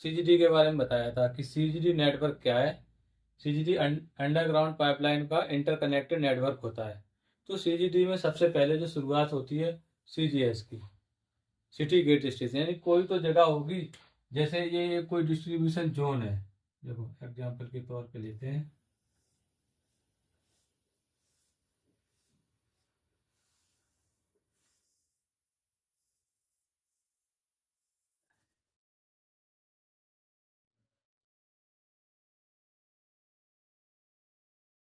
CGD के बारे में बताया था कि सीजीडी नेटवर्क क्या है। सीजीडी अंडरग्राउंड पाइपलाइन का इंटरकनेक्टेड नेटवर्क होता है। तो सीजीडी में सबसे पहले जो शुरुआत होती है सीजीएस की, सिटी गेट स्टेशन, यानी कोई तो जगह होगी, जैसे ये कोई डिस्ट्रीब्यूशन जोन है। देखो एग्जाम्पल के तौर पे लेते हैं,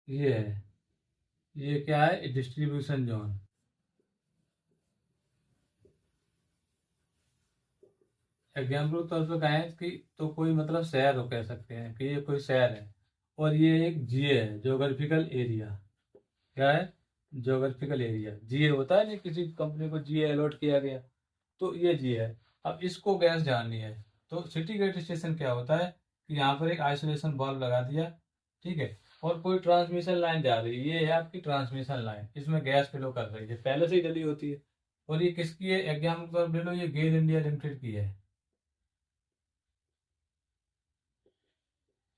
ये है, ये क्या है, डिस्ट्रीब्यूशन जोन। एग्जाम्पल के तौर पे कहें कि तो कोई मतलब शहर हो, कह सकते हैं कि ये कोई शहर है और ये एक जीए है, जोग्राफिकल एरिया। क्या है, जोग्राफिकल एरिया। जीए होता है नहीं, किसी कंपनी को जीए अलॉट किया गया, तो ये जीए है। अब इसको गैस जाननी है, तो सिटी गेट स्टेशन क्या होता है कि यहाँ पर एक आइसोलेशन बल्ब लगा दिया, ठीक है, और कोई ट्रांसमिशन लाइन जा रही है, ये है आपकी ट्रांसमिशन लाइन, इसमें गैस फ्लो कर रही है, पहले से ही डली होती है। और ये किसकी है, एग्जाम्पल पर ले लो, ये गेल इंडिया लिमिटेड की है,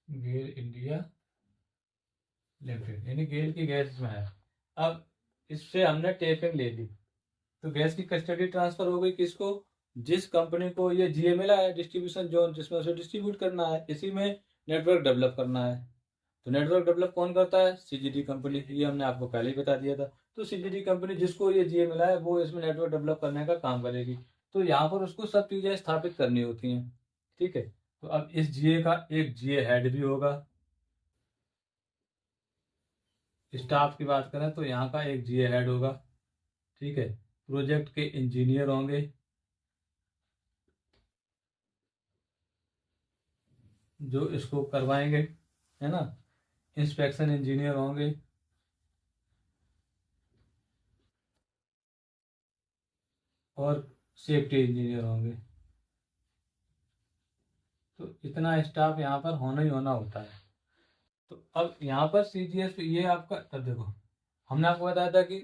गेल इंडिया लिमिटेड, यानी गेल की गैस इसमें है। अब इससे हमने टेपिंग ले ली, तो गैस की कस्टडी ट्रांसफर हो गई किसको, जिस कंपनी को ये जीए मिला है, डिस्ट्रीब्यूशन जोन, जिसमें उसे डिस्ट्रीब्यूट करना है, इसी में नेटवर्क डेवलप करना है। तो नेटवर्क डेवलप कौन करता है, सीजीडी कंपनी, ये हमने आपको पहले ही बता दिया था। तो सीजीडी कंपनी जिसको ये जीए मिला है वो इसमें नेटवर्क डेवलप करने का काम करेगी। तो यहाँ पर उसको सब चीज़ें स्थापित करनी होती हैं, ठीक है। तो अब इस जीए का एक जीए हेड भी होगा। स्टाफ की बात करें तो यहाँ का एक जीए हेड होगा, ठीक है। प्रोजेक्ट के इंजीनियर होंगे, जो इसको करवाएंगे, है ना। इंस्पेक्शन इंजीनियर होंगे, और सेफ्टी इंजीनियर होंगे। तो इतना स्टाफ यहाँ पर होना ही होना होता है। तो अब यहाँ पर सीजीएस, ये आपका, अब देखो हमने आपको बताया था कि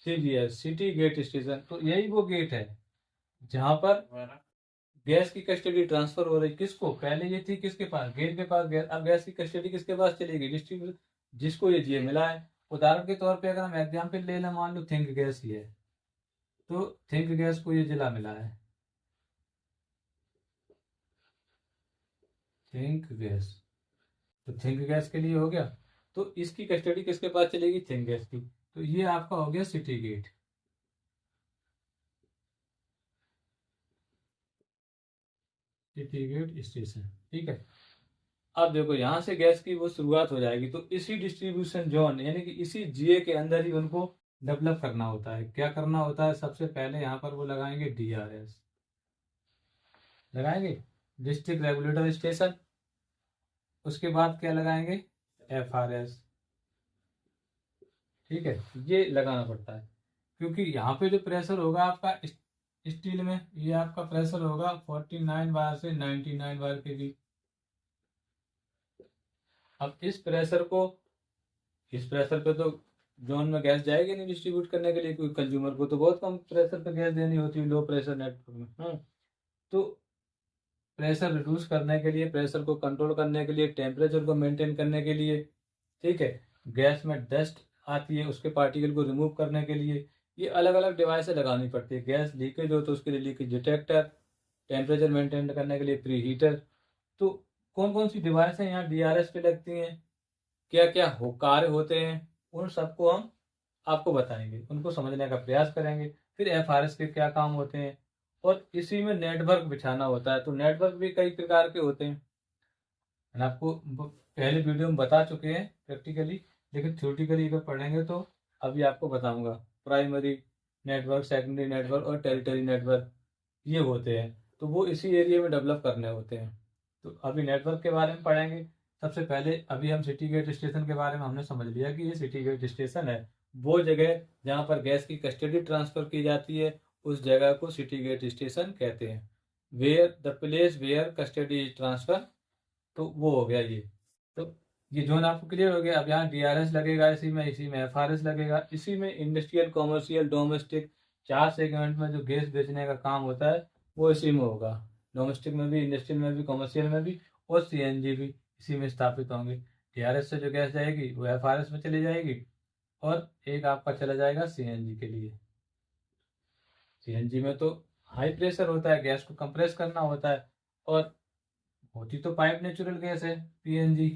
सीजीएस सिटी गेट स्टेशन, तो यही वो गेट है जहाँ पर गैस की कस्टडी ट्रांसफर हो रही, किसको, पहले ये थी किसके पास, गेट के पास गैस, अब गैस की कस्टडी किसके पास चलेगी, डिस्ट्रीब्यूटर, जिसको ये जीए मिला है। उदाहरण के तौर पे अगर हम एग्जाम्पल ले लें, मान लो थिंक गैस ही है, तो थिंक गैस को ये जिला मिला है, थिंक गैस, तो थिंक गैस के लिए हो गया। तो इसकी कस्टडी किसके पास चलेगी, थिंक गैस की, तो ये आपका हो गया city gate, city gate station, ठीक है। अब देखो यहाँ से गैस की वो शुरुआत हो जाएगी, तो इसी डिस्ट्रीब्यूशन जोन यानी कि इसी जीए के अंदर ही उनको डेवलप करना होता है। क्या करना होता है, सबसे पहले यहाँ पर वो लगाएंगे डीआरएस, लगाएंगे डिस्ट्रिक्ट रेगुलेटर स्टेशन। उसके बाद क्या लगाएंगे, एफआरएस, ठीक है। ये लगाना पड़ता है क्योंकि यहाँ पे जो प्रेशर होगा आपका स्टील में, ये आपका प्रेशर होगा 49 बार से 99 बार के बीच। अब इस प्रेशर पे तो जोन में गैस जाएगी नहीं डिस्ट्रीब्यूट करने के लिए, क्योंकि कंज्यूमर को तो बहुत कम प्रेशर पे गैस देनी होती है, लो प्रेशर नेटवर्क में। हाँ, तो प्रेशर रिड्यूस करने के लिए, प्रेशर को कंट्रोल करने के लिए, टेम्परेचर को मेंटेन करने के लिए, ठीक है, गैस में डस्ट आती है, उसके पार्टिकल को रिमूव करने के लिए ये अलग अलग डिवाइसें लगानी पड़ती है। गैस लीकेज हो तो उसके लिए लीकेज डिटेक्टर, टेम्परेचर मेंटेन करने के लिए प्री हीटर। तो कौन कौन सी डिवाइसें यहाँ डीआरएस पे लगती हैं, क्या क्या हो कार्य होते हैं, उन सबको हम आपको बताएंगे, उनको समझने का प्रयास करेंगे। फिर एफआरएस के क्या काम होते हैं, और इसी में नेटवर्क बिछाना होता है। तो नेटवर्क भी कई प्रकार के होते हैं, मैंने आपको पहले वीडियो में बता चुके हैं प्रैक्टिकली, लेकिन थ्योरेटिकली अगर पढ़ेंगे तो अभी आपको बताऊंगा। प्राइमरी नेटवर्क, सेकेंडरी नेटवर्क और टेरिटरी नेटवर्क ये होते हैं, तो वो इसी एरिया में डेवलप करने होते हैं। तो अभी नेटवर्क के बारे में पढ़ेंगे। सबसे पहले अभी हम सिटी गेट स्टेशन के बारे में हमने समझ लिया कि ये सिटी गेट स्टेशन है, वो जगह जहाँ पर गैस की कस्टडी ट्रांसफर की जाती है, उस जगह को सिटी गेट स्टेशन कहते हैं। Where the place where custody is transfer, तो वो हो गया ये। तो ये जोन आपको क्लियर हो गया। अब यहाँ डीआरएस लगेगा, इसी में एफआरएस लगेगा, इसी में इंडस्ट्रियल, कॉमर्शियल, डोमेस्टिक, चार सेगमेंट में जो गैस बेचने का काम होता है वो इसी में होगा। डोमेस्टिक में भी, इंडस्ट्रियल में भी, कमर्शियल में भी, और सीएनजी भी इसी में स्थापित होंगे। टीआरएस से जो गैस जाएगी वो एफआरएस में चली जाएगी, और एक आपका चला जाएगा सीएनजी के लिए। सीएनजी में तो हाई प्रेशर होता है, गैस को कंप्रेस करना होता है, और होती तो पाइप नेचुरल गैस है PNG.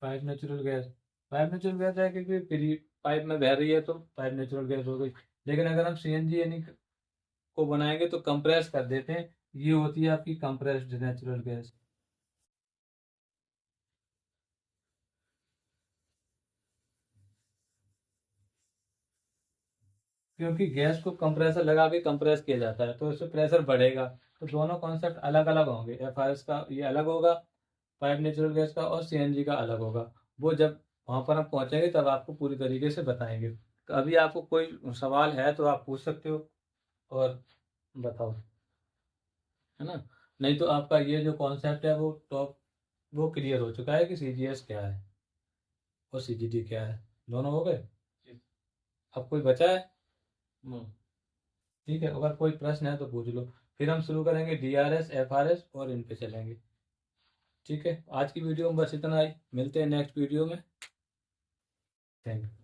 Pipe natural gas, pipe natural gas है क्योंकि फ्री पाइप में बह रही है तो पाइप नेचुरल गैस हो गई। लेकिन अगर हम सीएनजी यानी को बनाएंगे तो कंप्रेस कर देते हैं, ये होती है आपकी कंप्रेस्ड नेचुरल गैस। क्योंकि गैस को कंप्रेसर लगा के कंप्रेस किया जाता है तो इससे प्रेशर बढ़ेगा, तो दोनों कॉन्सेप्ट अलग अलग होंगे। एफआरएस का ये अलग होगा पाइप नेचुरल गैस का, और सीएनजी का अलग होगा। वो जब वहाँ पर हम पहुँचेंगे तब आपको पूरी तरीके से बताएंगे। तो अभी आपको कोई सवाल है तो आप पूछ सकते हो और बताओ, है ना। नहीं तो आपका ये जो कॉन्सेप्ट है वो टॉप वो क्लियर हो चुका है कि सीजीएस क्या है और सीजीडी क्या है, दोनों हो गए। अब कोई बचा है? हम्म, ठीक है, अगर कोई प्रश्न है तो पूछ लो, फिर हम शुरू करेंगे डीआरएस एफआरएस और इन पे चलेंगे। ठीक है, आज की वीडियो में बस इतना ही, मिलते हैं नेक्स्ट वीडियो में। Thank you.